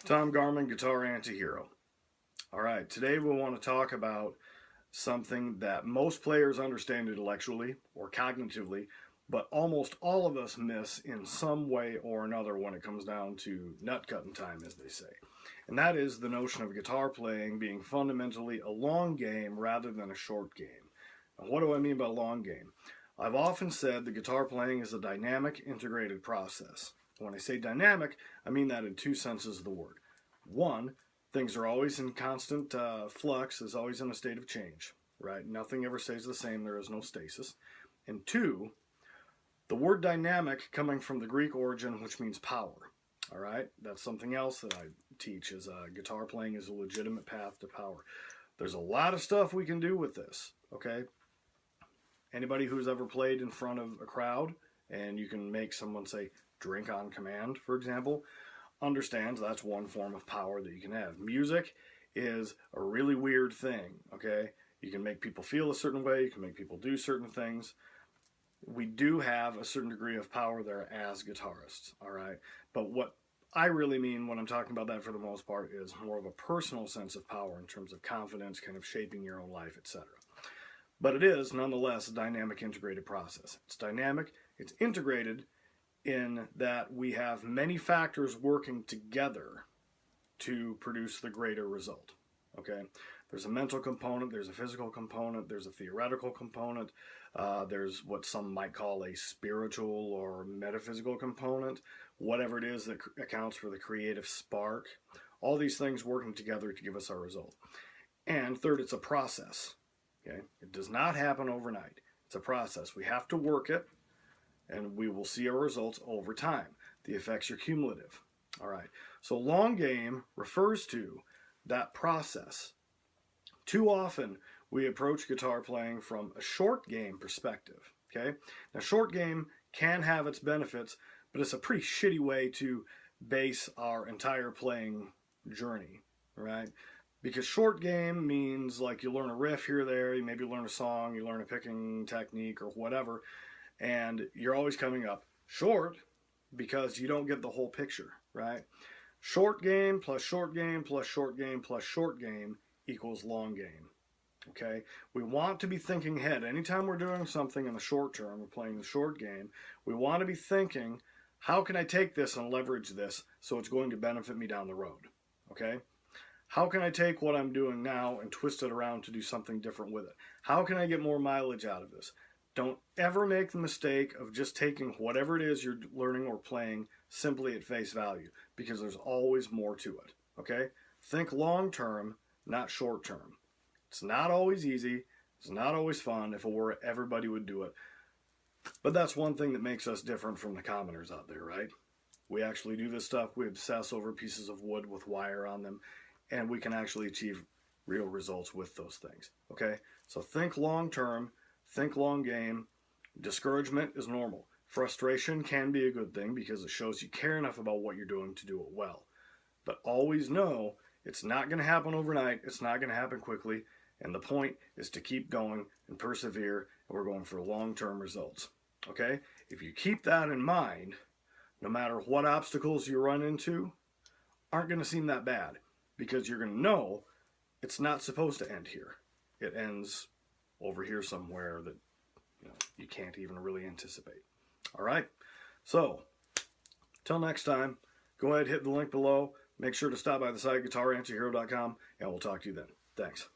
Tom Garman, Guitar Antihero. All right, today we want to talk about something that most players understand intellectually or cognitively, but almost all of us miss in some way or another when it comes down to nut cutting time, as they say. And that is the notion of guitar playing being fundamentally a long game rather than a short game. Now, what do I mean by long game? I've often said that guitar playing is a dynamic, integrated process. When I say dynamic, I mean that in two senses of the word. One, things are always in constant flux, is always in a state of change, right? Nothing ever stays the same, there is no stasis. And two, the word dynamic coming from the Greek origin, which means power, all right? That's something else that I teach, is guitar playing is a legitimate path to power. There's a lot of stuff we can do with this, okay? Anybody who's ever played in front of a crowd, and you can make someone say, drink on command, for example, understands that's one form of power that you can have. Music is a really weird thing, okay? You can make people feel a certain way, you can make people do certain things. We do have a certain degree of power there as guitarists, all right? But what I really mean when I'm talking about that for the most part is more of a personal sense of power in terms of confidence, kind of shaping your own life, etc. But it is, nonetheless, a dynamic integrated process. It's dynamic, it's integrated in that we have many factors working together to produce the greater result, okay? There's a mental component, there's a physical component, there's a theoretical component, there's what some might call a spiritual or metaphysical component, whatever it is that accounts for the creative spark. All these things working together to give us our result. And third, it's a process. Okay? It does not happen overnight. It's a process. We have to work it, and we will see our results over time. The effects are cumulative. All right. So long game refers to that process. Too often, we approach guitar playing from a short game perspective. Okay? Now, short game can have its benefits, but it's a pretty shitty way to base our entire playing journey, right? Because short game means like you learn a riff here or there, you maybe learn a song, you learn a picking technique or whatever, and you're always coming up short because you don't get the whole picture, right? Short game plus short game plus short game plus short game equals long game, okay? We want to be thinking ahead. Anytime we're doing something in the short term, we're playing the short game, we want to be thinking, how can I take this and leverage this so it's going to benefit me down the road, okay? How can I take what I'm doing now and twist it around to do something different with it? How can I get more mileage out of this? Don't ever make the mistake of just taking whatever it is you're learning or playing simply at face value, because there's always more to it, okay? Think long term, not short term. It's not always easy. It's not always fun. If it were, everybody would do it. But that's one thing that makes us different from the commoners out there, right? We actually do this stuff. We obsess over pieces of wood with wire on them, and we can actually achieve real results with those things, okay? So think long term, think long game. Discouragement is normal. Frustration can be a good thing because it shows you care enough about what you're doing to do it well. But always know it's not going to happen overnight, it's not going to happen quickly, and the point is to keep going and persevere, and we're going for long-term results, okay? If you keep that in mind, no matter what obstacles you run into, aren't going to seem that bad, because you're going to know it's not supposed to end here. It ends over here somewhere that you can't even really anticipate. All right? So, till next time, go ahead, hit the link below. Make sure to stop by the site, guitarantihero.com, and we'll talk to you then. Thanks.